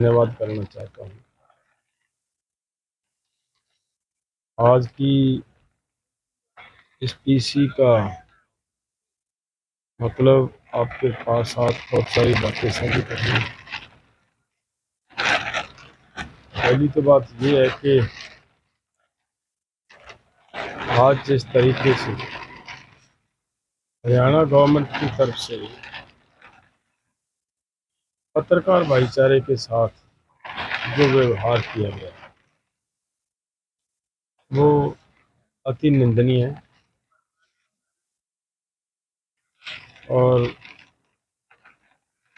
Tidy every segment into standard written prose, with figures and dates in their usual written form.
धन्यवाद करना चाहता हूँ। आज की इस पीसी का मतलब आपके पास साथ बहुत सारी बातें साझी करनी है। पहली तो बात ये है कि आज जिस तरीके से हरियाणा गवर्नमेंट की तरफ से पत्रकार भाईचारे के साथ जो व्यवहार किया गया वो अति निंदनीय है और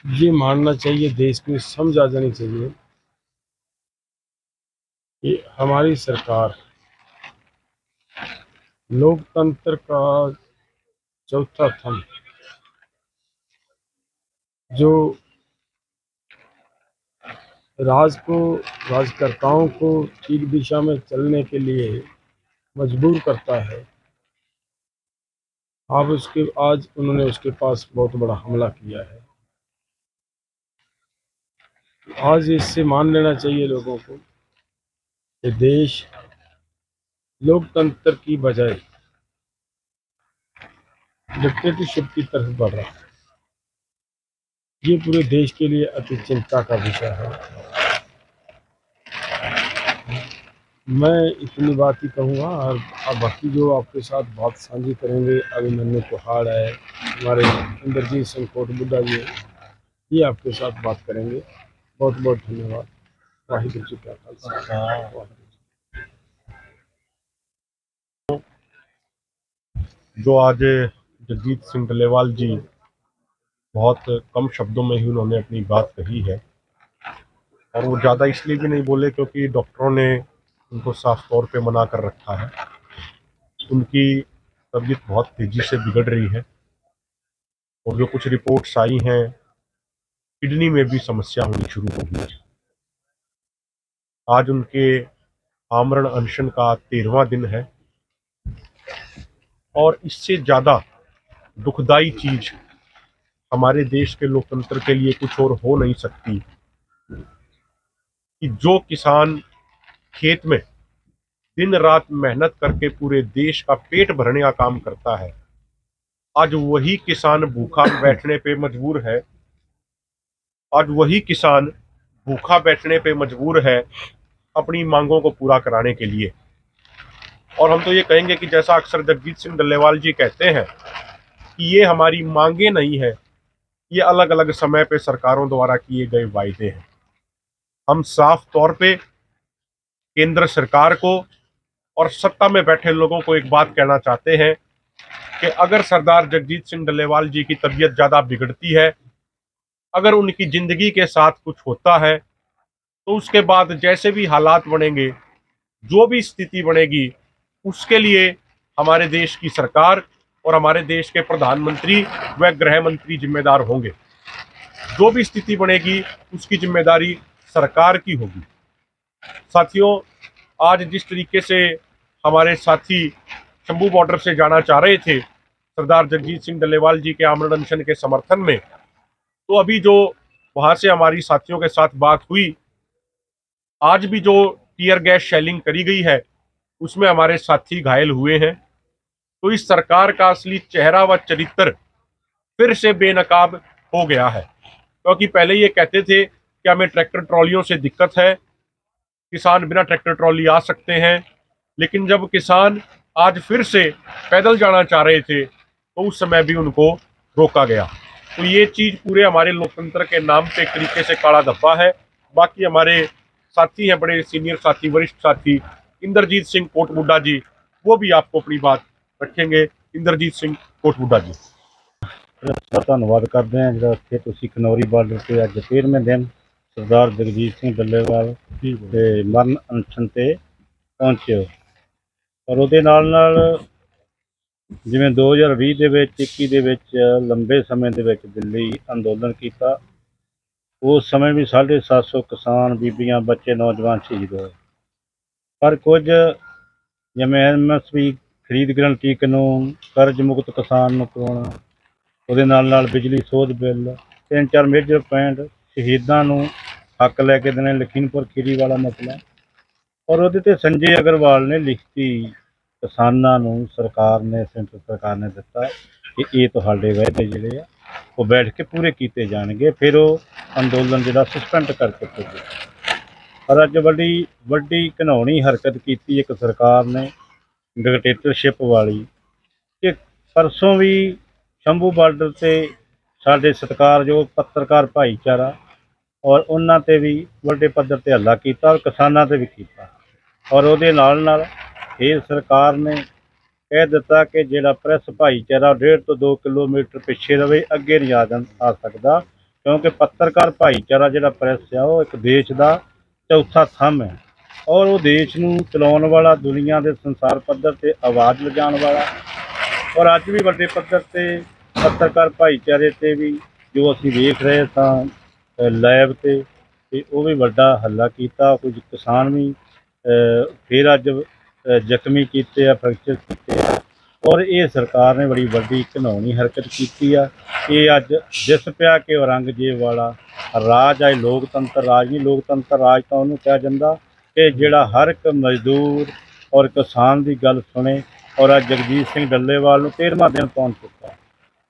ये मानना चाहिए, देश को समझ आ जानी चाहिए कि हमारी सरकार लोकतंत्र का चौथा थंब जो राजकर्ताओं को ठीक दिशा में चलने के लिए मजबूर करता है। आज उन्होंने उसके पास बहुत बड़ा हमला किया है। आज इससे मान लेना चाहिए लोगों को कि देश लोकतंत्र की बजाय डिक्टेटरशिप की तरफ बढ़ रहा है। ये पूरे देश के लिए अति चिंता का विषय है। मैं इतनी बात ही कहूँगा और अब बाकी जो आपके साथ बात साझी करेंगे, अभिमन्यु कुहाड़ है, हमारे इंद्रजीत सिंह कोटबुड्ढा जी है, ये आपके साथ बात करेंगे। बहुत बहुत धन्यवाद। वाहिगुरू जी का खालसा। जो आज जगजीत सिंह डल्लेवाल जी बहुत कम शब्दों में ही उन्होंने अपनी बात कही है और वो ज़्यादा इसलिए भी नहीं बोले क्योंकि डॉक्टरों ने उनको साफ तौर पे मना कर रखा है। उनकी तबीयत बहुत तेज़ी से बिगड़ रही है और जो कुछ रिपोर्ट्स आई हैं, किडनी में भी समस्या होनी शुरू हो गई है। आज उनके आमरण अनशन का 13वां दिन है और इससे ज़्यादा दुखदाई चीज़ हमारे देश के लोकतंत्र के लिए कुछ और हो नहीं सकती कि जो किसान खेत में दिन रात मेहनत करके पूरे देश का पेट भरने का काम करता है, आज वही किसान भूखा बैठने पे मजबूर है। आज वही किसान भूखा बैठने पे मजबूर है अपनी मांगों को पूरा कराने के लिए। और हम तो ये कहेंगे कि जैसा अक्सर जगजीत सिंह डल्लेवाल जी कहते हैं कि ये हमारी मांगे नहीं है, ये अलग अलग समय पे सरकारों द्वारा किए गए वायदे हैं। हम साफ तौर पे केंद्र सरकार को और सत्ता में बैठे लोगों को एक बात कहना चाहते हैं कि अगर सरदार जगजीत सिंह डल्लेवाल जी की तबीयत ज़्यादा बिगड़ती है, अगर उनकी ज़िंदगी के साथ कुछ होता है, तो उसके बाद जैसे भी हालात बनेंगे, जो भी स्थिति बनेगी, उसके लिए हमारे देश की सरकार और हमारे देश के प्रधानमंत्री व गृह मंत्री जिम्मेदार होंगे। जो भी स्थिति बनेगी उसकी जिम्मेदारी सरकार की होगी। साथियों, आज जिस तरीके से हमारे साथी शंभू बॉर्डर से जाना चाह रहे थे सरदार जगजीत सिंह डल्लेवाल जी के आमरण अनशन के समर्थन में, तो अभी जो वहां से हमारी साथियों के साथ बात हुई, आज भी जो टीयर गैस शेलिंग करी गई है उसमें हमारे साथी घायल हुए हैं। तो इस सरकार का असली चेहरा व चरित्र फिर से बेनकाब हो गया है, क्योंकि पहले ये कहते थे कि हमें ट्रैक्टर ट्रॉलियों से दिक्कत है, किसान बिना ट्रैक्टर ट्रॉली आ सकते हैं, लेकिन जब किसान आज फिर से पैदल जाना चाह रहे थे तो उस समय भी उनको रोका गया। तो ये चीज पूरे हमारे लोकतंत्र के नाम पे एक तरीके से काला धब्बा है। बाकी हमारे साथी हैं, बड़े सीनियर साथी, वरिष्ठ साथी इंद्रजीत सिंह कोटबुड्ढा जी, वो भी आपको अपनी बात रखेंगे। इंद्रजीत सिंह कोटबुड्ढा जी। ਧੰਨਵਾਦ ਕਰਦੇ ਹਾਂ ਜਿਹੜਾ ਇੱਥੇ ਤੁਸੀਂ ਖਨੌਰੀ ਬਾਰਡਰ ਤੇ ਅੱਜ 13ਵੇਂ ਦਿਨ ਸਰਦਾਰ ਜਗਜੀਤ ਸਿੰਘ ਡੱਲੇਵਾਲ ਦੇ ਮਰਨ ਅਨਸ਼ਨ ਤੇ ਪਹੁੰਚੇ ਹੋ। ਪਰ ਉਹਦੇ ਨਾਲ ਜਿਵੇਂ 2020 ਦੇ ਵਿੱਚ 21 ਦੇ ਵਿੱਚ ਲੰਬੇ ਸਮੇਂ ਦੇ ਵਿੱਚ ਦਿੱਲੀ ਅੰਦੋਲਨ ਕੀਤਾ, ਉਸ ਸਮੇਂ ਵੀ 750 ਕਿਸਾਨ, ਬੀਬੀਆਂ, ਬੱਚੇ, ਨੌਜਵਾਨ ਸ਼ਹੀਦ ਹੋਏ। ਪਰ ਕੁਝ ਜਿਵੇਂ MSP ਖਰੀਦ ਗਰੰਟੀ ਕਾਨੂੰਨ, ਕਰਜ਼ ਮੁਕਤ ਕਿਸਾਨ ਨੂੰ ਕਰਵਾਉਣਾ, ਉਹਦੇ ਨਾਲ ਬਿਜਲੀ ਸੋਧ ਬਿੱਲ, 3-4 ਮੇਜਰ ਪੁਆਇੰਟ, ਸ਼ਹੀਦਾਂ ਨੂੰ हक लैके देने लखीमपुर खीरी वाला मसला और ਉਹਦੇ ਤੇ ਸੰਜੇ ਅਗਰਵਾਲ ਨੇ ਲਿਖਤੀ ਕਿਸਾਨਾਂ ਨੂੰ ਸਰਕਾਰ ਨੇ ਸੈਂਟਰ ਸਰਕਾਰ ਨੇ ਦਿੱਤਾ ਕਿ ਇਹ ਤੁਹਾਡੇ ਵਾਅਦੇ ਜਿਹੜੇ ਆ ਉਹ ਬੈਠ ਕੇ ਪੂਰੇ ਕੀਤੇ ਜਾਣਗੇ ਫਿਰ ਉਹ ਅੰਦੋਲਨ ਜਿਹੜਾ ਸਸਪੈਂਡ ਕਰਕੇ ਭੇਜੇ ਪਰ ਅੱਜ ਵੱਡੀ ਵੱਡੀ ਘਿਨਾਉਣੀ ਹਰਕਤ ਕੀਤੀ ਇੱਕ ਸਰਕਾਰ ਨੇ ਡਿਕਟੇਟਰਸ਼ਿਪ ਵਾਲੀ ਕਿ ਪਰਸੋਂ ਵੀ ਸ਼ੰਭੂ ਬਾਰਡਰ ਤੇ ਸਾਡੇ ਸਤਿਕਾਰਯੋਗ ਪੱਤਰਕਾਰ ਭਾਈਚਾਰਾ ਔਰ ਉਹਨਾਂ ਤੇ ਵੀ ਵੱਡੇ ਪੱਧਰ ਤੇ ਹੱਲਾ ਕੀਤਾ ਔਰ ਕਿਸਾਨਾਂ ਤੇ ਵੀ ਕੀਤਾ ਔਰ ਉਹਦੇ ਨਾਲ ਇਹ ਸਰਕਾਰ ਨੇ ਕਹਿ ਦਿੱਤਾ ਕਿ ਜਿਹੜਾ ਪ੍ਰੈਸ ਭਾਈਚਾਰਾ 1.5 ਤੋਂ 2 ਕਿਲੋਮੀਟਰ ਪਿੱਛੇ ਰਵੇ ਅੱਗੇ ਨਹੀਂ ਆ ਸਕਦਾ ਕਿਉਂਕਿ ਪੱਤਰਕਾਰ ਭਾਈਚਾਰਾ ਜਿਹੜਾ ਪ੍ਰੈਸ ਆ ਉਹ ਇੱਕ ਦੇਸ਼ ਦਾ ਚੌਥਾ ਥੰਮ ਹੈ ਔਰ ਉਹ ਦੇਸ਼ ਨੂੰ ਚਲਾਉਣ ਵਾਲਾ ਦੁਨੀਆ ਦੇ ਸੰਸਾਰ ਪੱਧਰ ਤੇ ਆਵਾਜ਼ ਲਿਜਾਣ ਵਾਲਾ ਔਰ ਅੱਜ ਵੀ ਵੱਡੇ ਪੱਧਰ ਤੇ ਪੱਤਰਕਾਰ ਭਾਈਚਾਰੇ ਤੇ ਵੀ ਜੋ ਅਸੀਂ ਵੇਖ ਰਹੇ ਤਾਂ ਲਾਈਵ ਤੇ ਉਹ ਵੀ ਵੱਡਾ ਹੱਲਾ ਕੀਤਾ ਕੁਝ ਕਿਸਾਨ ਵੀ ਫਿਰ ਅੱਜ ਜ਼ਖਮੀ ਕੀਤੇ ਆ ਫ੍ਰੈਕਚਰ ਕੀਤੇ ਆ ਔਰ ਇਹ ਸਰਕਾਰ ਨੇ ਬੜੀ ਵੱਡੀ ਘਿਨਾਉਣੀ ਹਰਕਤ ਕੀਤੀ ਆ ਇਹ ਅੱਜ ਦਿਸ ਪਿਆ ਕਿ ਔਰੰਗਜ਼ੇਬ ਵਾਲਾ ਰਾਜ ਆ ਲੋਕਤੰਤਰ ਰਾਜ ਨਹੀਂ ਲੋਕਤੰਤਰ ਰਾਜ ਤਾਂ ਉਹਨੂੰ ਕਿਹਾ ਜਾਂਦਾ ਕਿ ਜਿਹੜਾ ਹਰ ਇੱਕ ਮਜ਼ਦੂਰ ਔਰ ਕਿਸਾਨ ਦੀ ਗੱਲ ਸੁਣੇ ਔਰ ਅੱਜ ਜਗਜੀਤ ਸਿੰਘ ਡੱਲੇਵਾਲ ਨੂੰ 13ਵਾਂ ਦਿਨ ਪਹੁੰਚ ਚੁੱਕਾ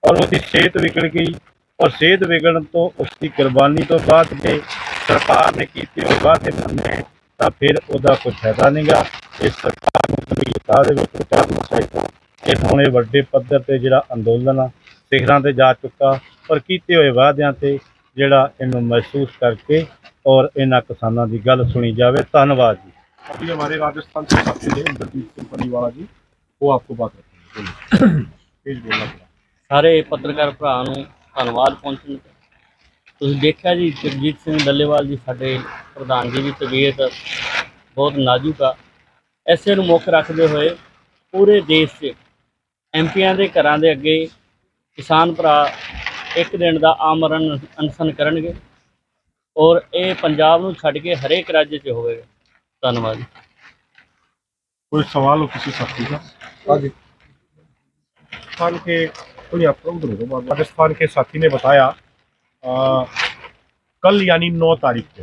ਔਰ ਉਹਦੀ ਸਿਹਤ ਵਿਗੜ ਗਈ ਔਰ ਸਿਹਤ ਵਿਗੜਨ ਤੋਂ ਉਸਦੀ ਕੁਰਬਾਨੀ ਤੋਂ ਬਾਅਦ ਜੇ ਸਰਕਾਰ ਨੇ ਕੀਤੇ ਹੋਏ ਵਾਅਦੇ ਮੰਨੇ ਤਾਂ ਫਿਰ ਉਹਦਾ ਕੋਈ ਫਾਇਦਾ ਨਹੀਂਗਾ ਇਸ ਸਰਕਾਰ ਨੂੰ ਗੰਭੀਰਤਾ ਦੇ ਵਿੱਚ ਕਰਨਾ ਚਾਹੀਦਾ ਕਿ ਹੁਣ ਇਹ ਵੱਡੇ ਪੱਧਰ 'ਤੇ ਜਿਹੜਾ ਅੰਦੋਲਨ ਆ ਸਿਖਰਾਂ 'ਤੇ ਜਾ ਚੁੱਕਾ ਔਰ ਕੀਤੇ ਹੋਏ ਵਾਅਦਿਆਂ 'ਤੇ ਜਿਹੜਾ ਇਹਨੂੰ ਮਹਿਸੂਸ ਕਰਕੇ और इन किसानों की गल सुनी जाए। धन्यवाद जी। अभी हमारे राजस्थान से साथी हैं इंद्रजीत सिंह पलीवाला जी, वो आपको बात रखेंगे। प्लीज बोलना पड़ा। सारे पत्रकार भरा धन्यवाद पहुँचने तुसीं देखा जी जगजीत सिंह डल्लेवाल जी साडे प्रधान जी की तबीयत बहुत नाजुक आ ऐसे नूं मुख रखते हुए पूरे देश से एमपीआं दे घरां दे अगे किसान भरा एक दिन का आमरण अनशन करनगे और ये पंजाब नूं छड्ड के हरेक राज्य च होवेगा। धन्यवाद। कोई सवाल हो किसी साथी का? राजस्थान के राजस्थान के साथी ने बताया कल यानी 9 तारीख को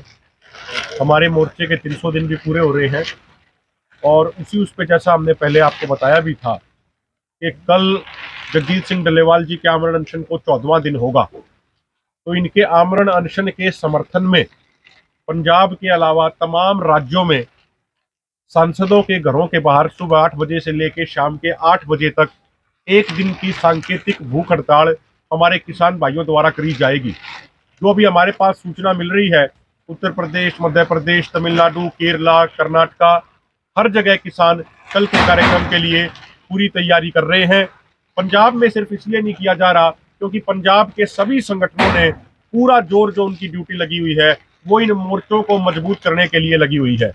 हमारे मोर्चे के 300 दिन भी पूरे हो रहे हैं और उस पे जैसा हमने पहले आपको बताया भी था कि कल जगजीत सिंह डल्लेवाल जी के आमरण अनशन को 14वां दिन होगा। तो इनके आमरण अनशन के समर्थन में पंजाब के अलावा तमाम राज्यों में सांसदों के घरों के बाहर सुबह 8 बजे से लेकर शाम के 8 बजे तक एक दिन की सांकेतिक भूख हड़ताल हमारे किसान भाइयों द्वारा करी जाएगी। जो अभी हमारे पास सूचना मिल रही है उत्तर प्रदेश, मध्य प्रदेश, तमिलनाडु, केरला, कर्नाटका हर जगह किसान कल के कार्यक्रम के लिए पूरी तैयारी कर रहे हैं। पंजाब में सिर्फ इसलिए नहीं किया जा रहा क्योंकि पंजाब के सभी संगठनों ने पूरा जोर जो उनकी ड्यूटी लगी हुई है वो इन मोर्चों को मजबूत करने के लिए लगी हुई है।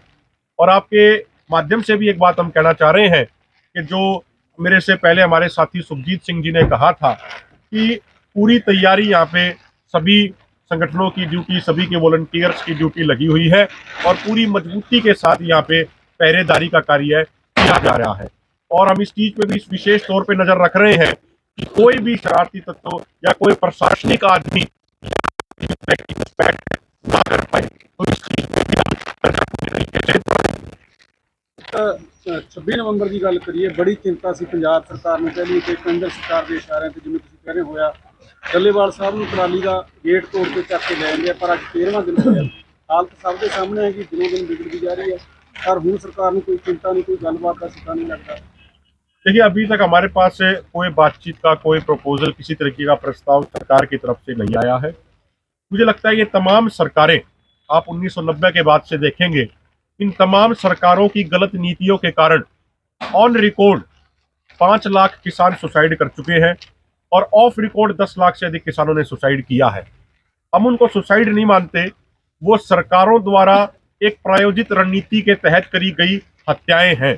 और आपके माध्यम से भी एक बात हम कहना चाह रहे हैं कि जो मेरे से पहले हमारे साथी सुखजीत सिंह जी ने कहा था कि पूरी तैयारी यहाँ पे सभी संगठनों की ड्यूटी, सभी के वॉलंटियर्स की ड्यूटी लगी हुई है और पूरी मजबूती के साथ यहाँ पे पहरेदारी का कार्य किया जा रहा है। और हम इस चीज़ पे भी विशेष तौर पे नज़र रख रहे हैं कि कोई भी शरारती तत्व या कोई प्रशासनिक आदमी ना कर पाए। तो इस चीज़ पे भी हम 26 नवंबर की गल करिए बड़ी चिंता सी पंजाब सरकार ने कह ली कि केंद्र सरकार के इशारे से जिवें तुसीं कह रहे होया डल्लेवाल साहब नूं ट्राली का गेट तोड़ के चक के ले गए पर अज 13वां दिन होया हालत सब के सामने है कि दिनों दिन बिगड़ती जा रही है पर हुण सरकार नूं कोई चिंता नहीं कोई गलबात का सिक्का नहीं लगता। देखिए अभी तक हमारे पास से कोई बातचीत का कोई प्रपोजल किसी तरीके का प्रस्ताव सरकार की तरफ से नहीं आया है। मुझे लगता है ये तमाम सरकारें आप 1990 के बाद से देखेंगे इन तमाम सरकारों की गलत नीतियों के कारण ऑन रिकॉर्ड 5 लाख किसान सुसाइड कर चुके हैं और ऑफ रिकॉर्ड 10 लाख से अधिक किसानों ने सुसाइड किया है। हम उनको सुसाइड नहीं मानते, वो सरकारों द्वारा एक प्रायोजित रणनीति के तहत करी गई हत्याएं हैं।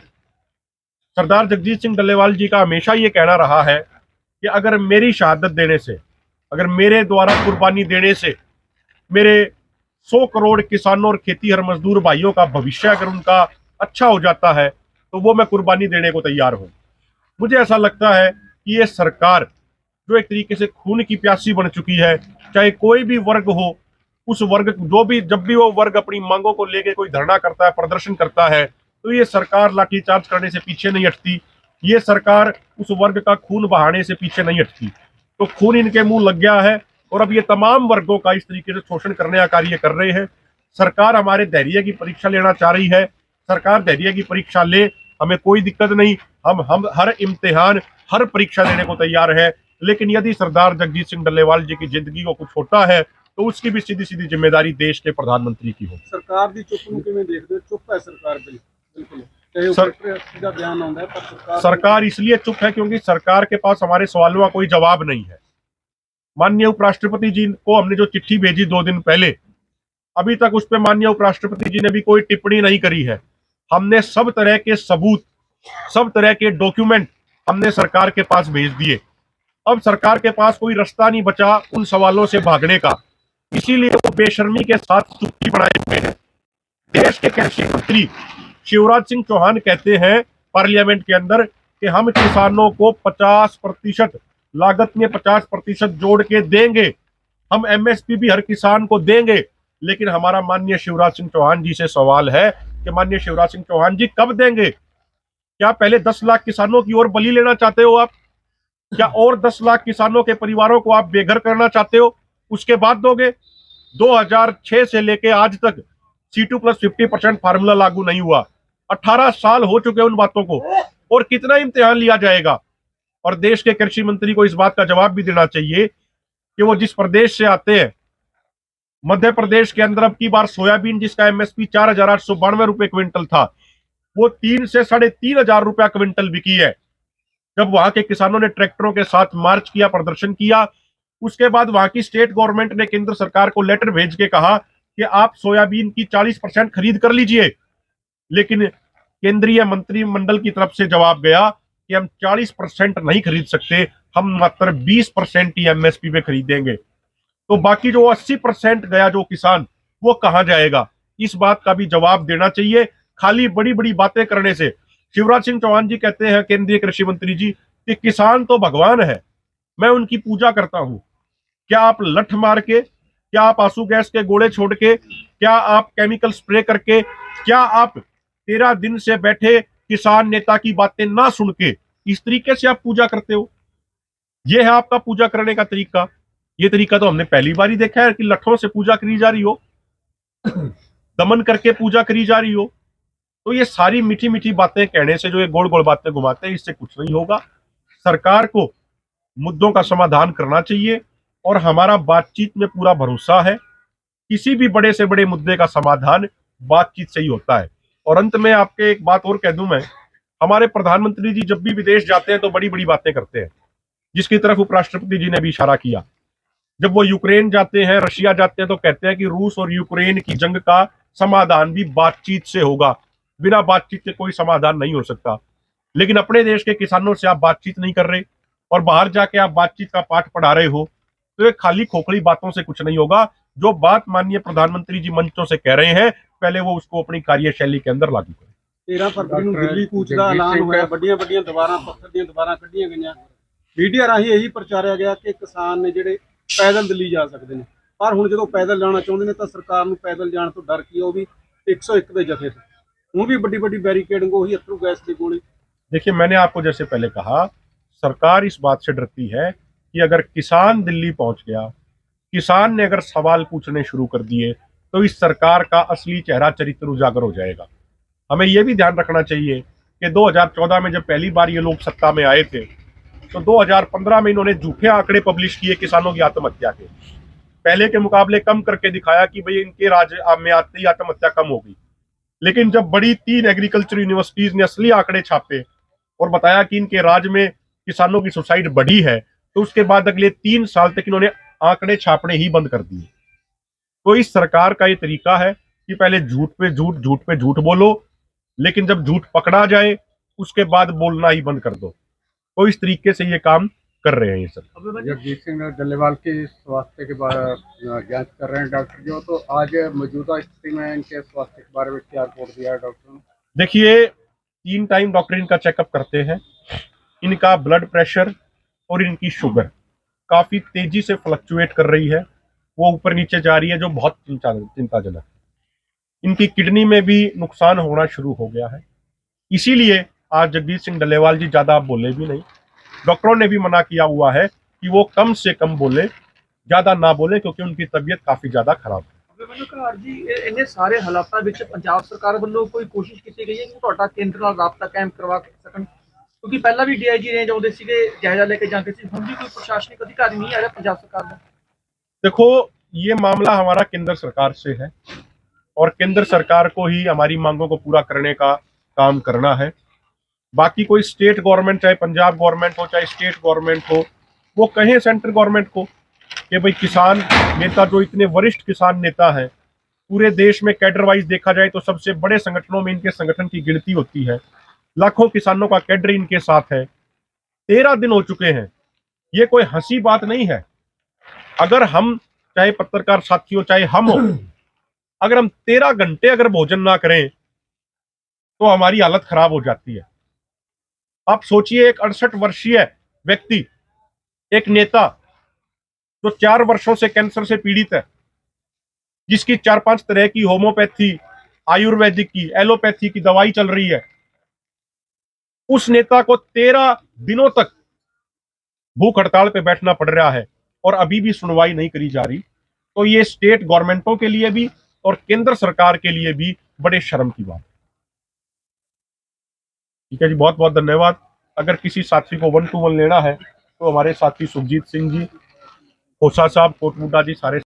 सरदार जगजीत सिंह डल्लेवाल जी का हमेशा ये कहना रहा है कि अगर मेरी शहादत देने से, अगर मेरे द्वारा कुर्बानी देने से मेरे 100 करोड़ किसानों और खेतीहर मजदूर भाइयों का भविष्य अगर उनका अच्छा हो जाता है तो वो मैं कुर्बानी देने को तैयार हूँ। मुझे ऐसा लगता है कि ये सरकार जो एक तरीके से खून की प्यासी बन चुकी है, चाहे कोई भी वर्ग हो, उस वर्ग जो भी जब भी वो वर्ग अपनी मांगों को लेके कोई धरना करता है, प्रदर्शन करता है, तो ये सरकार लाठीचार्ज करने से पीछे नहीं हटती। ये सरकार उस वर्ग का खून बहाने से पीछे नहीं हटती। तो खून इनके मुंह लग गया है और अब ये तमाम वर्गों का इस तरीके से शोषण करने का कार्य कर रहे हैं। सरकार हमारे धैर्य की परीक्षा लेना चाह रही है। सरकार धैर्य की परीक्षा ले, हमें कोई दिक्कत नहीं। हम हर इम्तिहान, हर परीक्षा देने को तैयार है। लेकिन यदि सरदार जगजीत सिंह डल्लेवाल जी की जिंदगी को कुछ होता है तो उसकी भी सीधी सीधी जिम्मेदारी देश के प्रधानमंत्री की होगी। ਸਰਕਾਰ ਦੀ ਚੁੱਪ ਨੂੰ ਕਿਵੇਂ ਦੇਖਦੇ ਹੋ? ਚੁੱਪ ਹੈ ਸਰਕਾਰ ਬਿਲकुल, ਚਾਹੇ सर- ਉਹ ਦਾ ਬਿਆਨ ਆਉਂਦਾ ਹੈ, पर सरकार इसलिए चुप है क्योंकि सरकार के पास हमारे सवालों का कोई जवाब नहीं है। माननीय उपराष्ट्रपति जी को हमने जो चिट्ठी भेजी 2 दिन पहले, अभी तक उस पर माननीय उपराष्ट्रपति जी ने भी कोई टिप्पणी नहीं करी है। हमने सब तरह के सबूत, सब तरह के डॉक्यूमेंट हमने सरकार के पास भेज दिए। अब सरकार के पास कोई रास्ता नहीं बचा उन सवालों से भागने का, इसीलिए वो बेशर्मी के साथ चुप्पी बनाए हुए हैं। देश के कृषि मंत्री शिवराज सिंह चौहान कहते हैं पार्लियामेंट के अंदर कि हम किसानों को 50% लागत में 50% जोड़ के देंगे, हम एमएसपी भी हर किसान को देंगे। लेकिन हमारा माननीय शिवराज सिंह चौहान जी से सवाल है कि माननीय शिवराज सिंह चौहान जी कब देंगे? क्या पहले 10 लाख किसानों की ओर बलि लेना चाहते हो आप? क्या और 10 लाख किसानों के परिवारों को आप बेघर करना चाहते हो? उसके बाद दोगे? 2006 से लेके आज तक C2+50% फार्मूला लागू नहीं हुआ। 18 साल हो चुके उन बातों को, और कितना इम्तिहान लिया जाएगा? और देश के कृषि मंत्री को इस बात का जवाब भी देना चाहिए कि वो जिस प्रदेश से आते हैं, मध्य प्रदेश के अंदर अब की बार सोयाबीन जिसका एमएसपी 4,892 रुपए क्विंटल था, वो 3 से 3,500 रुपया क्विंटल बिकी है। जब वहां के किसानों ने ट्रैक्टरों के साथ मार्च किया, प्रदर्शन किया, उसके बाद वहां की स्टेट गवर्नमेंट ने केंद्र सरकार को लेटर भेज के कहा कि आप सोयाबीन की 40% खरीद कर लीजिए। लेकिन केंद्रीय मंत्रिमंडल की तरफ से जवाब गया कि हम 40% नहीं खरीद सकते, हम मात्र 20% ही एमएसपी पे खरीदेंगे। तो बाकी जो 80% गया जो किसान, वो कहां जाएगा? इस बात का भी जवाब देना चाहिए। खाली बड़ी बड़ी बातें करने से। शिवराज सिंह चौहान जी कहते हैं, केंद्रीय कृषि मंत्री जी, कि किसान तो भगवान है, मैं उनकी पूजा करता हूं। क्या आप लठ मार के, क्या आप आंसू गैस के गोले छोड़ के, क्या आप केमिकल स्प्रे करके, क्या आप 13 दिन से बैठे किसान नेता की बातें ना सुन के इस तरीके से आप पूजा करते हो? यह है आपका पूजा करने का तरीका? ये तरीका तो हमने पहली बार ही देखा है कि लठों से पूजा करी जा रही हो, दमन करके पूजा करी जा रही हो। तो ये सारी मीठी मीठी बातें कहने से, जो ये गोल गोल बातें घुमाते हैं, इससे कुछ नहीं होगा। सरकार को मुद्दों का समाधान करना चाहिए और हमारा बातचीत में पूरा भरोसा है। किसी भी बड़े से बड़े मुद्दे का समाधान बातचीत से ही होता है। और अंत में आपके एक बात और कह दूं मैं, हमारे प्रधानमंत्री जी जब भी विदेश जाते हैं तो बड़ी बड़ी बातें करते हैं, जिसकी तरफ उपराष्ट्रपति जी ने भी इशारा किया। जब वो यूक्रेन जाते हैं, रशिया जाते हैं, तो कहते हैं कि रूस और यूक्रेन की जंग का समाधान भी बातचीत से होगा, बिना बातचीत के कोई समाधान नहीं हो सकता। लेकिन अपने देश के किसानों से आप बातचीत नहीं कर रहे और बाहर जाके आप बातचीत का पाठ पढ़ा रहे हो, तो ये खाली खोखली बातों से कुछ नहीं होगा। जो बात माननीय प्रधानमंत्री जी मंचों से कह रहे हैं, पहले वो उसको अपनी कार्यशैली के अंदर लागू करें। 13 फरवरी ਨੂੰ ਦਿੱਲੀ ਕੂਚ ਦਾ ਐਲਾਨ ਹੋਇਆ, ਵੱਡੀਆਂ ਵੱਡੀਆਂ ਦੀਵਾਰਾਂ, ਪੱਥਰ ਦੀਆਂ ਦੀਵਾਰਾਂ ਕੱਢੀਆਂ ਗਈਆਂ। ਮੀਡੀਆ ਰਾਹੀਂ ਇਹੀ ਪ੍ਰਚਾਰਿਆ ਗਿਆ ਕਿ ਕਿਸਾਨ ਨੇ ਜਿਹੜੇ ਪੈਦਲ ਦਿੱਲੀ ਜਾ ਸਕਦੇ ਨੇ, ਪਰ ਹੁਣ ਜਦੋਂ ਪੈਦਲ ਜਾਣਾ ਚਾਹੁੰਦੇ ਨੇ ਤਾਂ ਸਰਕਾਰ ਨੂੰ ਪੈਦਲ ਜਾਣ ਤੋਂ ਡਰ ਕੀ, ਉਹ ਵੀ 101 ਦੇ ਜਥੇ ਤੇ। ਹੁਣ ਵੀ ਵੱਡੀ ਵੱਡੀ बैरिकेडिंग, ਉਹੀ अथरू गैस की गोली। देखिए, मैंने आपको जैसे पहले कहा, सरकार इस बात से डरती है कि अगर किसान दिल्ली पहुंच गया, किसान ने अगर सवाल पूछने शुरू कर दिए, तो इस सरकार का असली चेहरा चरित्र उजागर हो जाएगा। हमें यह भी ध्यान रखना चाहिए कि 2014 में जब पहली बार ये लोग सत्ता में आए थे, तो 2015 में इन्होंने झूठे आंकड़े पब्लिश किए किसानों की आत्महत्या के, पहले के मुकाबले कम करके दिखाया कि भाई इनके राज में आते ही आत्महत्या कम हो गई। लेकिन जब बड़ी 3 एग्रीकल्चर यूनिवर्सिटीज ने असली आंकड़े छापे और बताया कि इनके राज्य में किसानों की सुसाइड बढ़ी है, तो उसके बाद अगले 3 साल तक इन्होंने आंकड़े छापने ही बंद कर दिए। तो इस सरकार का ये तरीका है कि पहले झूठ पे झूठ, झूठ पे झूठ बोलो, लेकिन जब झूठ पकड़ा जाए उसके बाद बोलना ही बंद कर दो। तो इस तरीके से ये काम कर रहे हैं ये सब। जगजीत सिंह डल्लेवाल के स्वास्थ्य के बारे जांच कर रहे हैं डॉक्टर जो, तो आज मौजूदा स्थिति में इनके स्वास्थ्य के बारे में क्या रिपोर्ट दिया है डॉक्टर ने? देखिए, 3 टाइम डॉक्टर इनका चेकअप करते हैं। इनका ब्लड प्रेशर और इनकी शुगर काफी तेजी से फ्लक्चुएट कर रही है। वो ऊपर नीचे जा रही है, जो बहुत चिंताजनक है। इनकी किडनी में भी नुकसान होना शुरू हो गया है। इसीलिए आज जगजीत सिंह डल्लेवाल जी ज्यादा बोले भी नहीं। डॉक्टरों ने भी मना किया हुआ है कि वो कम से कम बोले, ज्यादा ना बोले, क्योंकि उनकी तबीयत काफी ज्यादा खराब है। ਮੈਨੂੰ ਘਰ ਜੀ ਇੰਨੇ ਸਾਰੇ ਹਾਲਾਤਾਂ ਵਿੱਚ ਪੰਜਾਬ ਸਰਕਾਰ ਵੱਲੋਂ ਕੋਈ ਕੋਸ਼ਿਸ਼ ਕੀਤੀ ਗਈ ਹੈ ਕਿ ਤੁਹਾਡਾ ਕੇਂਦਰ ਨਾਲ ਰਾਬਤਾ ਕਾਇਮ ਕਰਵਾ ਸਕਣ, ਕਿਉਂਕਿ ਪਹਿਲਾਂ ਵੀ ਡੀਆਈਜੀ ਰੇਂਜ ਆਉਂਦੇ ਸੀਗੇ, ਜਾਇਜ਼ਾ ਲੈ ਕੇ ਜਾਂਦੇ ਸੀ, ਹੁਣ ਵੀ ਕੋਈ ਪ੍ਰਸ਼ਾਸनिक अधिकारी नहीं आ रहा पंजाब सरकार में। देखो, ये मामला हमारा केंद्र सरकार से है और केंद्र सरकार को ही हमारी मांगों को पूरा करने का काम करना है। बाकी कोई स्टेट गवर्नमेंट, चाहे पंजाब गवर्नमेंट हो चाहे स्टेट गवर्नमेंट हो, वो कहें सेंट्रल गवर्नमेंट को कि भाई किसान नेता जो इतने वरिष्ठ किसान नेता हैं, पूरे देश में कैडर वाइज देखा जाए तो सबसे बड़े संगठनों में इनके संगठन की गिनती होती है। लाखों किसानों का कैडर इनके साथ है। 13 दिन हो चुके हैं। ये कोई हंसी बात नहीं है। अगर हम, चाहे पत्रकार साथियों चाहे हम हो, अगर हम 13 घंटे अगर भोजन ना करें तो हमारी हालत खराब हो जाती है। आप सोचिए, एक 68 वर्षीय व्यक्ति, एक नेता जो 4 वर्षों से कैंसर से पीड़ित है, जिसकी 4-5 तरह की होम्योपैथी, आयुर्वेदिक की, एलोपैथी की दवाई चल रही है, उस नेता को 13 दिनों तक भूख हड़ताल पे बैठना पड़ रहा है और अभी भी सुनवाई नहीं करी जा रही। तो ये स्टेट गवर्नमेंटों के लिए भी और केंद्र सरकार के लिए भी बड़े शर्म की बात है। ठीक है जी, बहुत बहुत धन्यवाद। अगर किसी साथी को 1-to-1 लेना है तो हमारे साथी सुखजीत सिंह जी, खोसा साहब, कोटमुंडा जी, सारे